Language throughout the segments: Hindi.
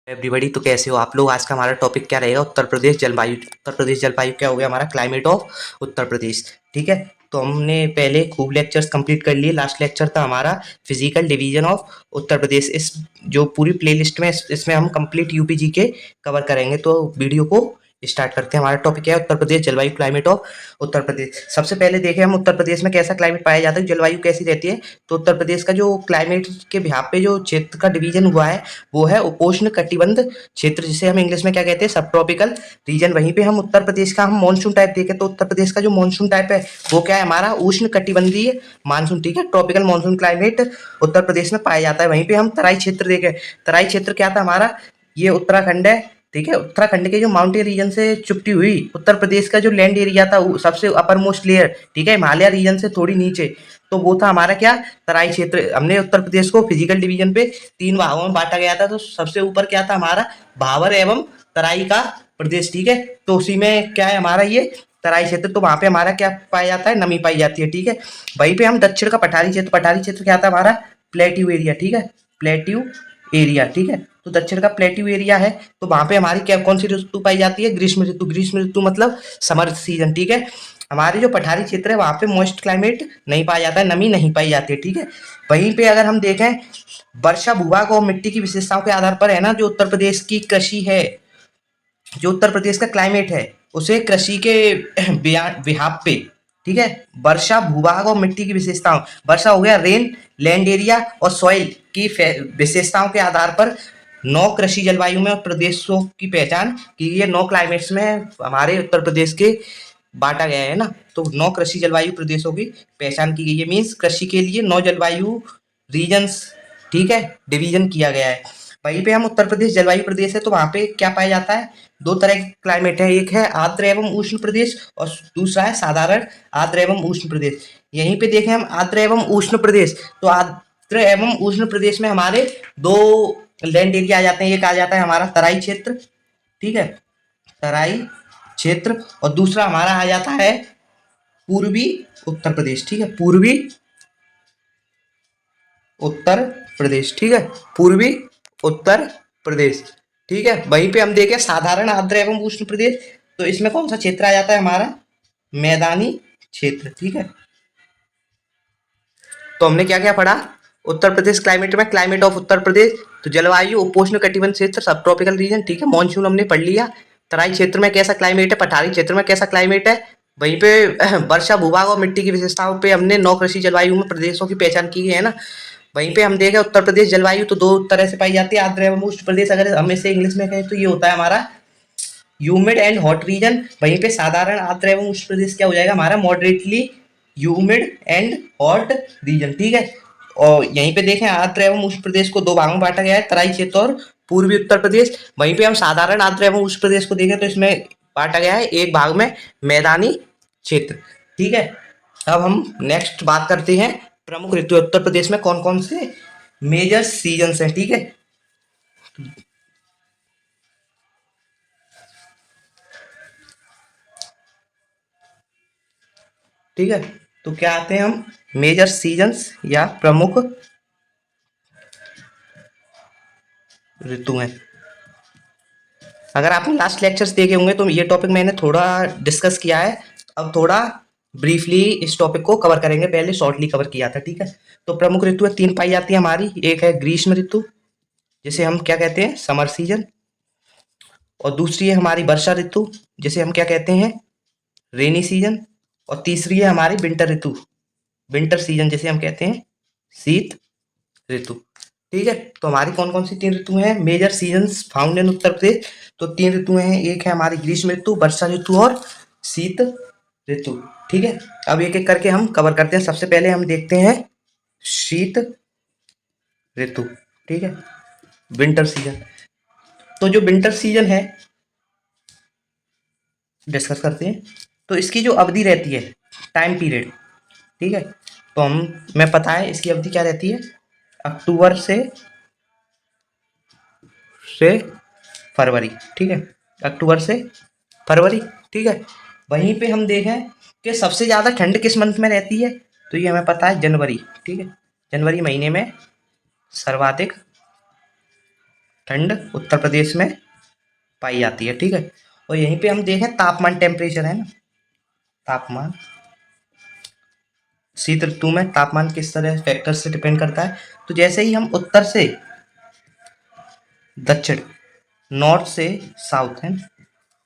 एवरीबॉडी, तो कैसे हो आप लोग। आज का हमारा टॉपिक क्या रहेगा? उत्तर प्रदेश जलवायु। उत्तर प्रदेश जलवायु क्या हो गया हमारा? Climate of Uttar Pradesh. ठीक है। तो हमने पहले खूब लेक्चर्स कंप्लीट कर लिए। लास्ट लेक्चर था हमारा physical division of Uttar Pradesh. इस जो पूरी प्लेलिस्ट में इसमें हम कंप्लीट यूपीजी के कवर करेंगे। तो वीडियो को स्टार्ट करते हैं। हमारा टॉपिक क्या है? उत्तर प्रदेश जलवायु, क्लाइमेट ऑफ उत्तर प्रदेश। सबसे पहले देखें हम उत्तर प्रदेश में कैसा क्लाइमेट पाया जाता है, जलवायु कैसी रहती है। तो उत्तर प्रदेश का जो क्लाइमेट के बिहाफ पे जो क्षेत्र का डिवीजन हुआ है वो है उपोष्ण कटिबंध क्षेत्र, जिसे हम इंग्लिश में क्या कहते हैं? सब ट्रॉपिकल रीजन। वहीं पे हम उत्तर प्रदेश का हम मानसून टाइप देखें तो उत्तर प्रदेश का जो मानसून टाइप है वो क्या है? हमारा उष्ण कटिबंधीय मानसून। ठीक है, tropical monsoon climate Uttar Pradesh में पाया जाता है। वहीं पे हम तराई क्षेत्र देखें, तराई क्षेत्र क्या था हमारा? ये उत्तराखंड है। ठीक है, उत्तराखंड के जो माउंटेन रीजन से चुपटी हुई उत्तर प्रदेश का जो लैंड एरिया था सबसे अपर मोस्ट लेयर, ठीक है, हिमालय रीजन से थोड़ी नीचे, तो वो था हमारा क्या? तराई क्षेत्र। हमने उत्तर प्रदेश को फिजिकल डिवीजन पे 3 भागों में बांटा गया था। तो सबसे ऊपर क्या था हमारा? भावर एवं तराई का प्रदेश। ठीक है, तो उसी में क्या है हमारा? ये तराई क्षेत्र। तो वहां पे हमारा क्या पाया जाता है? नमी पाई जाती है। ठीक है, वहीं पे हम दक्षिण का पठारी क्षेत्र, पठारी क्षेत्र क्या था हमारा? Plateau area. ठीक है, प्लेट्यू एरिया। ठीक है, तो दक्षिण का प्लेट्यू एरिया है। तो वहां पे हमारी क्या कौन सी ऋतु पाई जाती है? ग्रीष्म ऋतु। ग्रीष्म ऋतु मतलब समर सीजन। ठीक है, हमारे जो पठारी क्षेत्र है वहां पे मॉइस्ट क्लाइमेट नहीं पाया जाता है, नमी नहीं पाई जाती है। ठीक है, वहीं पे अगर हम देखें वर्षा भूभाग और मिट्टी की विशेषताओं के आधार पर है ना, जो उत्तर प्रदेश की कृषि है, जो उत्तर प्रदेश का क्लाइमेट है उसे कृषि के बिहाफ पे, ठीक है, वर्षा भूभाग और मिट्टी की विशेषताओं, वर्षा हो गया रेन, लैंड एरिया और सॉइल की विशेषताओं के आधार पर 9 कृषि जलवायु में प्रदेशों की पहचान की गई है। 9 क्लाइमेट्स में हमारे उत्तर प्रदेश के बांटा गया है ना। तो 9 कृषि जलवायु प्रदेशों की पहचान की गई है। मीन्स कृषि के लिए 9 जलवायु रीजन्स, ठीक है, डिवीजन किया गया है। वहीं पे हम उत्तर प्रदेश जलवायु प्रदेश है तो वहां पे क्या पाया जाता है? 2 तरह के क्लाइमेट है, एक है आर्द्र एवं उष्ण प्रदेश और दूसरा है साधारण आर्द्र एवं उष्ण प्रदेश। यहीं पे देखें हम आर्द्र एवं उष्ण प्रदेश, तो आर्द्र एवं उष्ण प्रदेश में हमारे 2 लैंड एरिया आ जाते हैं। एक आ जाता है हमारा तराई क्षेत्र, ठीक है, तराई क्षेत्र, और दूसरा हमारा आ जाता है पूर्वी उत्तर प्रदेश। ठीक है, पूर्वी उत्तर प्रदेश। ठीक है, पूर्वी उत्तर प्रदेश। ठीक है, वहीं पे हम देखें साधारण आर्द्र एवं उष्ण प्रदेश, तो इसमें कौन सा क्षेत्र आ जाता है हमारा? मैदानी क्षेत्र। ठीक है, तो हमने क्या क्या पढ़ा उत्तर प्रदेश क्लाइमेट में? क्लाइमेट ऑफ उत्तर प्रदेश, तो जलवायु उपोष्ण कटिबंध क्षेत्र, सब ट्रॉपिकल रीजन। ठीक है, मानसून हमने पढ़ लिया। तराई क्षेत्र में कैसा क्लाइमेट है, पठारी क्षेत्र में कैसा क्लाइमेट है, वहीं पे वर्षा भूभाग और मिट्टी की विशेषताओं पे हमने 9 कृषि जलवायु में प्रदेशों की पहचान की है ना। वहीं पे हम देखें उत्तर प्रदेश जलवायु तो 2 तरह से पाई जाती है, आर्द्र एवं उष्ण प्रदेश। अगर हम इसे इंग्लिश में कहें तो ये होता है हमारा ह्यूमिड एंड हॉट रीजन। वहीं पे साधारण आर्द्र एवं उष्ण प्रदेश क्या हो जाएगा हमारा? Moderately humid and hot reason. ठीक है, और यहीं पे देखें आर्द्र एवं उष्ण प्रदेश को 2 भागों में बांटा गया है, तराई क्षेत्र और पूर्वी उत्तर प्रदेश। वहीं पे हम साधारण आर्द्र एवं उष्ण प्रदेश को देखें तो इसमें बांटा गया है एक भाग में मैदानी क्षेत्र। ठीक है, अब हम नेक्स्ट बात करते हैं प्रमुख ऋतु उत्तर प्रदेश में कौन कौन से मेजर सीजन्स हैं। ठीक है, ठीक है, तो क्या आते हैं हम? मेजर सीजन्स या प्रमुख ऋतु हैं। अगर आपने लास्ट लेक्चर्स देखे होंगे तो ये टॉपिक मैंने थोड़ा डिस्कस किया है। अब थोड़ा ब्रीफली इस टॉपिक को कवर करेंगे, पहले शॉर्टली कवर किया था। ठीक है, तो प्रमुख ऋतु 3 पाई जाती है हमारी। एक है ग्रीष्म ऋतु, जिसे हम क्या कहते हैं? Summer season. और दूसरी है हमारी वर्षा ऋतु, जिसे हम क्या कहते हैं? Rainy season. और तीसरी है हमारी विंटर ऋतु, विंटर सीजन, जिसे हम कहते हैं शीत ऋतु। ठीक है, तो हमारी कौन कौन सी 3 ऋतु हैं? Major seasons found in Uttar Pradesh. तो 3 ऋतु हैं, एक है हमारी ग्रीष्म ऋतु, वर्षा ऋतु और शीत ऋतु। ठीक है, अब एक एक करके हम कवर करते हैं। सबसे पहले हम देखते हैं शीत ऋतु। ठीक है, विंटर सीजन। तो जो विंटर सीजन है डिस्कस करते हैं। तो इसकी जो अवधि रहती है, टाइम पीरियड, ठीक है, तो मैं पता है इसकी अवधि क्या रहती है? अक्टूबर से फरवरी। ठीक है, अक्टूबर से फरवरी। ठीक है, वहीं पे हम देखें कि सबसे ज़्यादा ठंड किस मंथ में रहती है, तो ये हमें पता है जनवरी। ठीक है, जनवरी महीने में सर्वाधिक ठंड उत्तर प्रदेश में पाई जाती है, ठीक है। और यहीं पे हम देखें तापमान, टेम्परेचर है ना, तापमान, शीत ऋतु में तापमान किस तरह फैक्टर से डिपेंड करता है। तो जैसे ही हम उत्तर से दक्षिण, नॉर्थ से साउथ है,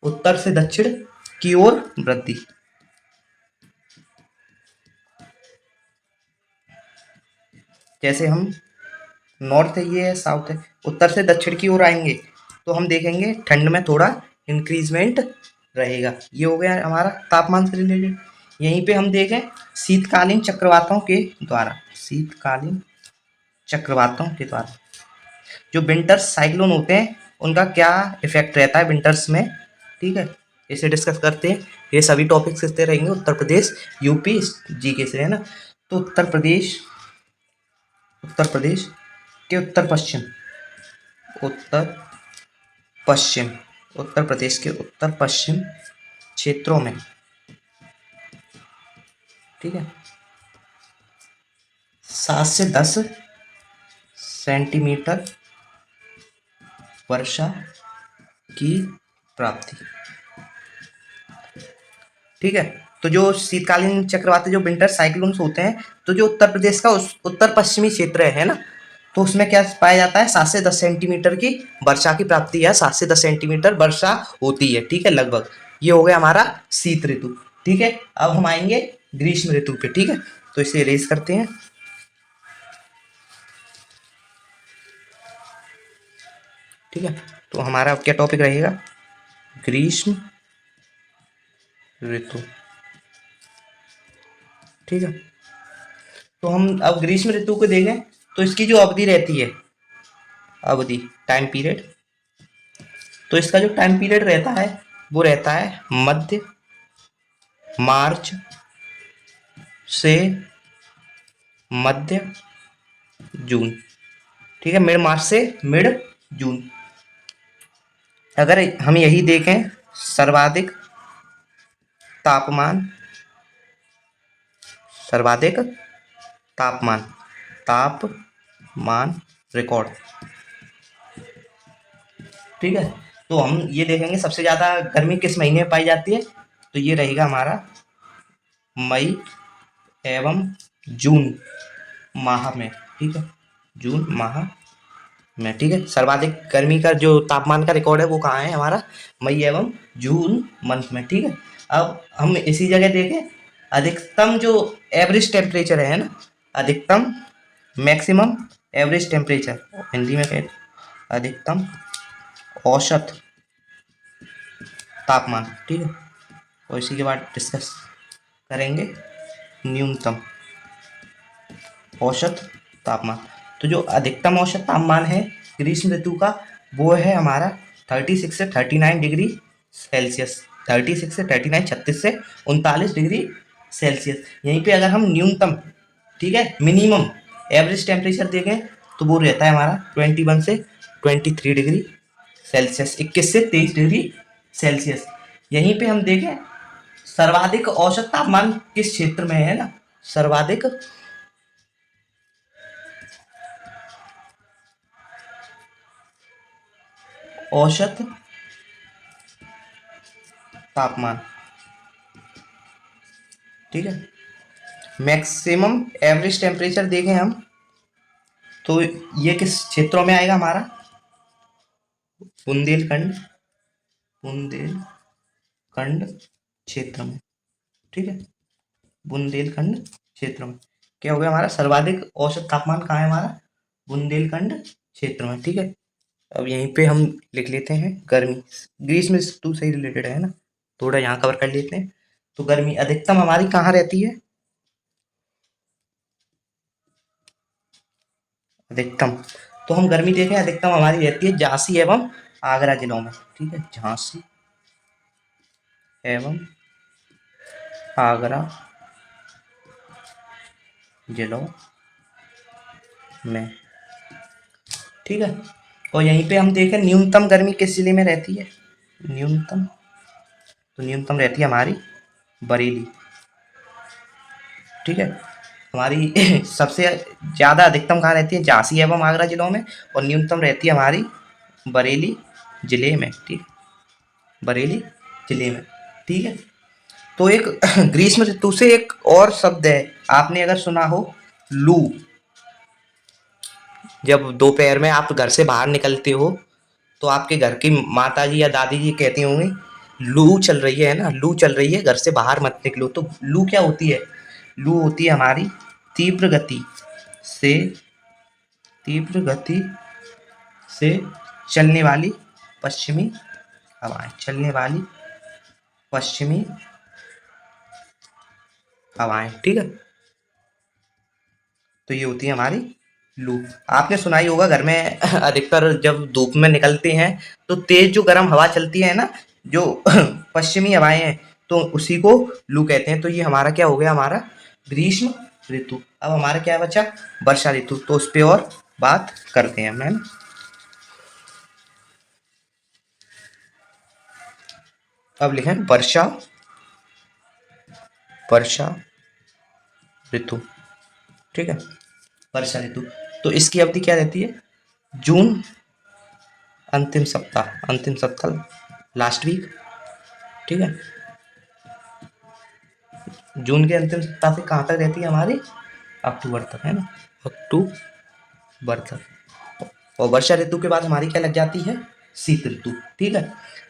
उत्तर से दक्षिण की ओर वृद्धि, जैसे हम नॉर्थ है ये है, साउथ है, उत्तर से दक्षिण की ओर आएंगे तो हम देखेंगे ठंड में थोड़ा इंक्रीजमेंट रहेगा। ये हो गया हमारा तापमान से रिलेटेड। यहीं पे हम देखें शीतकालीन चक्रवातों के द्वारा, शीतकालीन चक्रवातों के द्वारा जो विंटर साइक्लोन होते हैं उनका क्या इफेक्ट रहता है विंटर्स में, ठीक है, इसे डिस्कस करते हैं। ये सभी टॉपिक्स इससे रहेंगे उत्तर प्रदेश यूपी जीके से, है ना। तो उत्तर प्रदेश, उत्तर प्रदेश के उत्तर पश्चिम, उत्तर पश्चिम, उत्तर प्रदेश के उत्तर पश्चिम क्षेत्रों में, ठीक है, 7 से 10 सेंटीमीटर वर्षा की प्राप्ति, ठीक है। तो जो शीतकालीन चक्रवाती जो विंटर साइक्लोन्स होते हैं, तो जो उत्तर प्रदेश का उस उत्तर पश्चिमी क्षेत्र है ना, तो उसमें क्या पाया जाता है, 7 से 10 सेंटीमीटर की वर्षा की प्राप्ति है, 7 से 10 सेंटीमीटर वर्षा होती है, ठीक है, लगभग। ये हो गया हमारा शीत ऋतु, ठीक है। अब हम आएंगे ग्रीष्म ऋतु पे, ठीक है। तो इसे इरेज करते हैं, ठीक है। तो हमारा क्या टॉपिक रहेगा, ग्रीष्म ऋतु, ठीक है। तो हम अब ग्रीष्म ऋतु को देखें तो इसकी जो अवधि रहती है, अवधि, टाइम पीरियड, तो इसका जो टाइम पीरियड रहता है वो रहता है मध्य मार्च से मध्य जून, ठीक है, मिड मार्च से मिड जून। अगर हम यही देखें सर्वाधिक तापमान, सर्वाधिक तापमान, तापमान रिकॉर्ड, ठीक है। तो हम ये देखेंगे सबसे ज़्यादा गर्मी किस महीने में पाई जाती है, तो ये रहेगा हमारा मई एवं जून माह में, ठीक है, जून माह में, ठीक है। सर्वाधिक गर्मी का जो तापमान का रिकॉर्ड है वो कहाँ है, हमारा मई एवं जून मंथ में, ठीक है। अब हम इसी जगह देखें अधिकतम जो एवरेज टेम्परेचर है ना, अधिकतम, मैक्सिमम, एवरेज टेम्परेचर, हिंदी में कहते अधिकतम औसत तापमान, ठीक है। और इसी के बाद डिस्कस करेंगे न्यूनतम औसत तापमान। तो जो अधिकतम औसत तापमान है ग्रीष्म ऋतु का वो है हमारा 36 से 39 डिग्री सेल्सियस, 36 से 39, 36 से 39 डिग्री सेल्सियस। यहीं पे अगर हम न्यूनतम, ठीक है, मिनिमम एवरेज टेम्परेचर देखें तो वो रहता है हमारा 21 से 23 डिग्री सेल्सियस, 21 से 23 डिग्री सेल्सियस। यहीं पे हम देखें सर्वाधिक औसत तापमान किस क्षेत्र में है ना, सर्वाधिक औसत तापमान, ठीक है, मैक्सिमम एवरेज टेम्परेचर देखें हम तो ये किस क्षेत्रों में आएगा हमारा, बुंदेलखंड, बुंदेलखंड क्षेत्र में, ठीक है, बुंदेलखंड क्षेत्र में। क्या हो गया हमारा सर्वाधिक औसत तापमान कहाँ है हमारा, बुंदेलखंड क्षेत्र में, ठीक है। अब यहीं पे हम लिख लेते हैं गर्मी, ग्रीष्म ऋतु से रिलेटेड है ना, थोड़ा यहाँ कवर कर लेते हैं। तो गर्मी अधिकतम हमारी कहाँ रहती है, अधिकतम, तो हम गर्मी देखें अधिकतम हमारी रहती है झांसी एवं आगरा जिलों में, ठीक है, झांसी एवं आगरा जिलों में, ठीक है। और यहीं पे हम देखें न्यूनतम गर्मी किस जिले में रहती है, न्यूनतम, तो न्यूनतम रहती है हमारी बरेली, ठीक है। हमारी सबसे ज़्यादा अधिकतम कहाँ रहती है, झांसी एवं आगरा जिलों में, और न्यूनतम रहती है हमारी बरेली जिले में, ठीक, बरेली जिले में, ठीक है। तो एक ग्रीष्म ऋतु से एक और शब्द है, आपने अगर सुना हो, लू। जब दोपहर में आप घर से बाहर निकलते हो तो आपके घर की माता जी या दादी जी कहती होंगी लू चल रही है ना, लू चल रही है, घर से बाहर मत निकलो। तो लू क्या होती है? लू होती है हमारी तीव्र गति से, तीव्र गति से चलने वाली पश्चिमी हवाएं, चलने वाली पश्चिमी हवाएं, ठीक है। तो ये होती है हमारी लू। आपने सुना ही होगा घर में अधिकतर जब धूप में निकलते हैं तो तेज जो गर्म हवा चलती है ना, जो पश्चिमी हवाएं हैं, तो उसी को लू कहते हैं। तो ये हमारा क्या हो गया, हमारा ग्रीष्म ऋतु। अब हमारा क्या बचा, वर्षा ऋतु। तो उस पर और बात करते हैं मैम। अब लिखें वर्षा, वर्षा ऋतु, ठीक है, वर्षा ऋतु। तो इसकी अवधि क्या रहती है, जून अंतिम सप्ताह, अंतिम सप्ताह, लास्ट वीक, ठीक है। जून के अंतिम सप्ताह से कहाँ तक रहती है हमारी, अक्टूबर तक, है ना, अक्टूबर तक। और वर्षा ऋतु के बाद हमारी क्या लग जाती है, शीत ऋतु, ठीक है।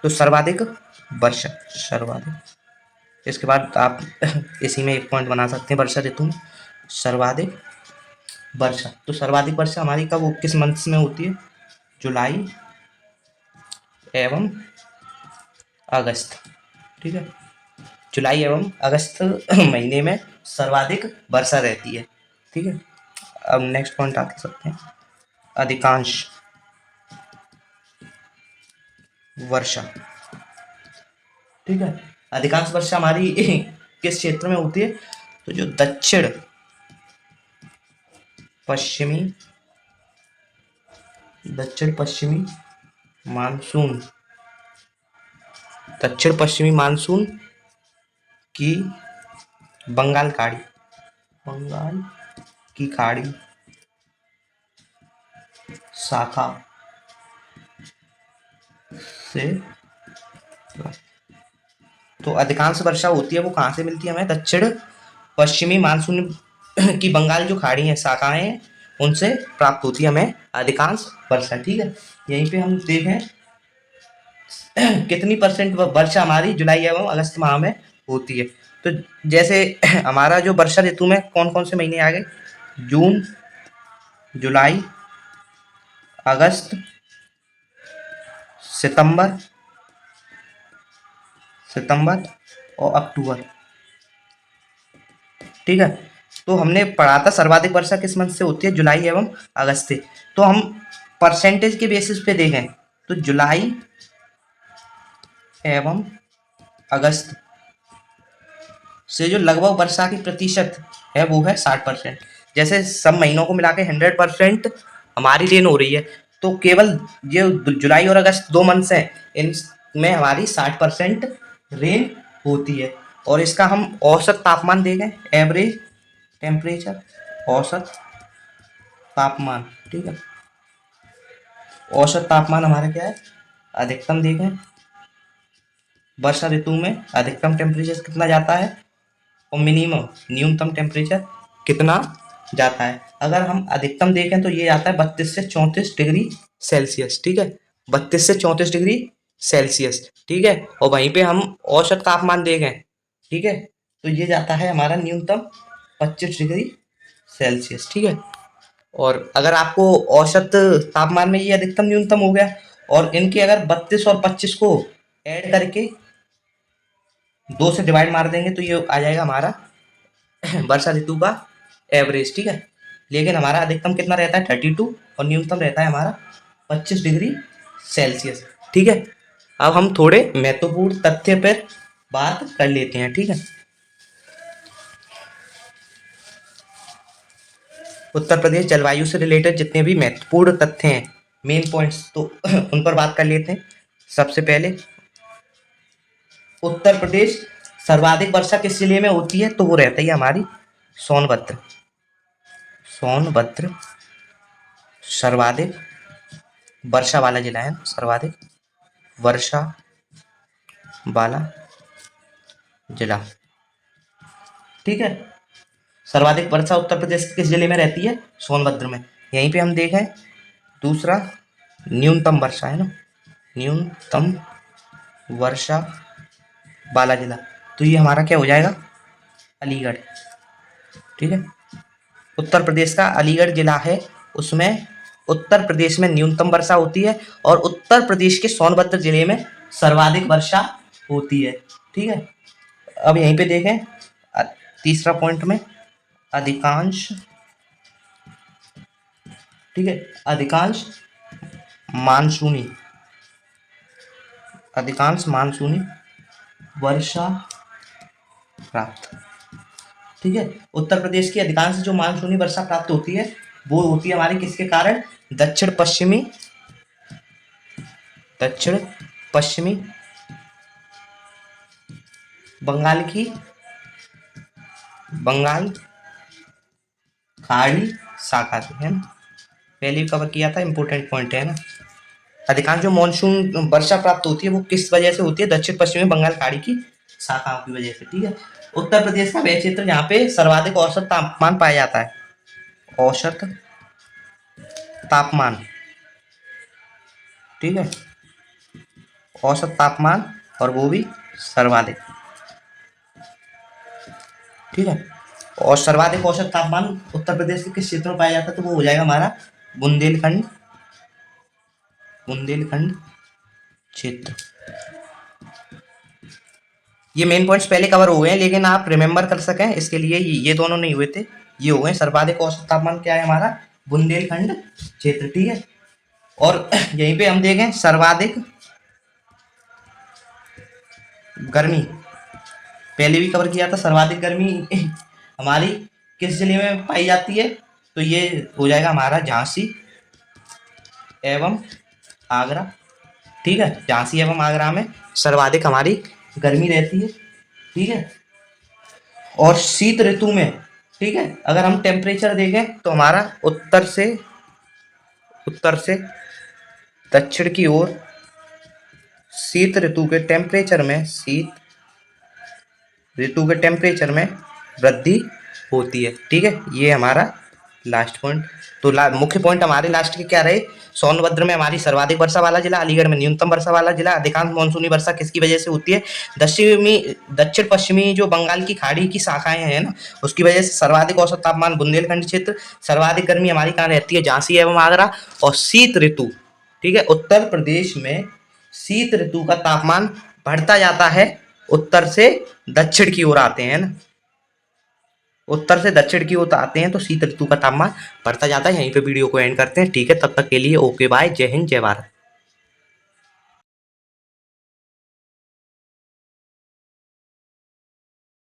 तो सर्वाधिक वर्षा, सर्वाधिक, इसके बाद आप इसी में एक पॉइंट बना सकते हैं वर्षा ऋतु में, सर्वाधिक वर्षा। तो सर्वाधिक वर्षा हमारी कब, किस मंथ में होती है, जुलाई एवं अगस्त, ठीक है। जुलाई एवं अगस्त महीने में सर्वाधिक वर्षा रहती है, ठीक है। अब नेक्स्ट पॉइंट आप लिख सकते हैं, अधिकांश वर्षा, ठीक है। अधिकांश वर्षा हमारी किस क्षेत्र में होती है, तो जो दक्षिण पश्चिमी, दक्षिण पश्चिमी मानसून, दक्षिण पश्चिमी मानसून की बंगाल खाड़ी, बंगाल की खाड़ी शाखा से, तो अधिकांश वर्षा होती है वो कहाँ से मिलती है हमें, दक्षिण पश्चिमी मानसून की बंगाल जो खाड़ी है, शाखाएं हैं, उनसे प्राप्त होती है हमें अधिकांश वर्षा, ठीक है। यहीं पे हम देखें कितनी परसेंट वर्षा हमारी जुलाई एवं अगस्त माह में होती है। तो जैसे हमारा जो वर्षा ऋतु में कौन कौन से महीने आ गए, जून, जुलाई, अगस्त, सितंबर, सितंबर और अक्टूबर, ठीक है। तो हमने पढ़ा था सर्वाधिक वर्षा किस मंथ से होती है, जुलाई एवं अगस्त से। तो हम परसेंटेज के बेसिस पे देखें तो जुलाई एवं अगस्त से जो लगभग वर्षा की प्रतिशत है वो है 60%। जैसे सब महीनों को मिला के 100% हमारी रेन हो रही है, तो केवल ये जुलाई और अगस्त 2 मंथ्स हैं, इनमें हमारी 60% रेन होती है। और इसका हम औसत तापमान देखें, एवरेज टेम्परेचर, औसत तापमान, ठीक है। औसत तापमान हमारा क्या है, अधिकतम देखें, वर्षा ऋतु में अधिकतम टेम्परेचर कितना जाता है और मिनिमम न्यूनतम टेम्परेचर कितना जाता है। अगर हम अधिकतम देखें तो ये आता है 32 से 34 डिग्री सेल्सियस, ठीक है, 32 से 34 डिग्री सेल्सियस, ठीक है। और वहीं पे हम औसत तापमान देखें, ठीक है, तो ये जाता है हमारा न्यूनतम 25 डिग्री सेल्सियस, ठीक है। और अगर आपको औसत तापमान में ये अधिकतम न्यूनतम हो गया और इनके अगर 32 और 25 को ऐड करके 2 से डिवाइड मार देंगे तो ये आ जाएगा हमारा वर्षा ऋतु का एवरेज, ठीक है। लेकिन हमारा अधिकतम कितना रहता है 32 और न्यूनतम रहता है हमारा 25 डिग्री सेल्सियस, ठीक है। अब हम थोड़े महत्वपूर्ण तथ्य पर बात कर लेते हैं, ठीक है। उत्तर प्रदेश जलवायु से रिलेटेड जितने भी महत्वपूर्ण तथ्य हैं, मेन पॉइंट्स, तो उन पर बात कर लेते हैं। सबसे पहले उत्तर प्रदेश सर्वाधिक वर्षा किस जिले में होती है, तो वो रहता है हमारी सोनभद्र, सोनभद्र सर्वाधिक वर्षा वाला जिला है, सर्वाधिक वर्षा वाला जिला। ठीक है, सर्वाधिक वर्षा उत्तर प्रदेश के किस जिले में रहती है? सोनभद्र में। यहीं पे हम देखें दूसरा, न्यूनतम वर्षा है ना, न्यूनतम वर्षा वाला जिला, तो ये हमारा क्या हो जाएगा? अलीगढ़। ठीक है, उत्तर प्रदेश का अलीगढ़ जिला है, उसमें उत्तर प्रदेश में न्यूनतम वर्षा होती है और उत्तर प्रदेश के सोनभद्र जिले में सर्वाधिक वर्षा होती है। ठीक है, अब यहीं पे देखें तीसरा पॉइंट में अधिकांश, ठीक है, अधिकांश मानसूनी, अधिकांश मानसूनी वर्षा प्राप्त। ठीक है, उत्तर प्रदेश की अधिकांश जो मानसूनी वर्षा प्राप्त होती है वो होती है हमारी किसके कारण? दक्षिण पश्चिमी बंगाल खाड़ी शाखा से, है ना, पहले कवर किया था, इंपॉर्टेंट पॉइंट है ना। अधिकांश जो मानसून वर्षा प्राप्त होती है वो किस वजह से होती है? दक्षिण पश्चिमी बंगाल खाड़ी की शाखाओं की वजह से। ठीक है, उत्तर प्रदेश का वह क्षेत्र जहाँ पे सर्वाधिक औसत तापमान पाया जाता है, औसत तापमान। ठीक है, औसत तापमान, और वो भी सर्वाधिक। ठीक है, और सर्वाधिक औसत तापमान उत्तर प्रदेश के किस क्षेत्र में पाया जाता है? तो वो हो जाएगा हमारा बुंदेलखंड क्षेत्र। ये मेन पॉइंट्स पहले कवर हो गए हैं, लेकिन आप रिमेंबर कर सकें इसके लिए ये दोनों नहीं हुए थे, ये हो गए। सर्वाधिक औसत तापमान क्या है हमारा? बुंदेलखंड क्षेत्र। ठीक है, और यहीं पे हम देखें सर्वाधिक गर्मी, पहले भी कवर किया था, सर्वाधिक गर्मी हमारी किस जिले में पाई जाती है? तो ये हो जाएगा हमारा झांसी एवं आगरा। ठीक है, झांसी एवं आगरा में सर्वाधिक हमारी गर्मी रहती है। ठीक है, और शीत ऋतु में, ठीक है, अगर हम टेम्परेचर देखें तो हमारा उत्तर से दक्षिण की ओर शीत ऋतु के टेम्परेचर में वृद्धि होती है। ठीक है, ये हमारा लास्ट पॉइंट। तो मुख्य पॉइंट हमारे लास्ट के क्या रहे? सोनभद्र में हमारी सर्वाधिक वर्षा वाला जिला, अलीगढ़ में न्यूनतम वर्षा वाला जिला। अधिकांश मानसूनी वर्षा किसकी वजह से होती है? दक्षिण पश्चिमी जो बंगाल की खाड़ी की शाखाएं हैं ना, उसकी वजह से। सर्वाधिक औसत तापमान बुंदेलखंड क्षेत्र। सर्वाधिक गर्मी हमारी कहाँ रहती है? झांसी एवं आगरा। और शीत ऋतु, ठीक है, उत्तर प्रदेश में शीत ऋतु का तापमान बढ़ता जाता है, उत्तर से दक्षिण की ओर आते हैं ना, उत्तर से दक्षिण की ओर आते हैं तो शीत ऋतु का तापमान बढ़ता जाता है। यहीं पे वीडियो को एंड करते हैं। ठीक है, तब तक के लिए ओके बाय, जय हिंद, जय भारत।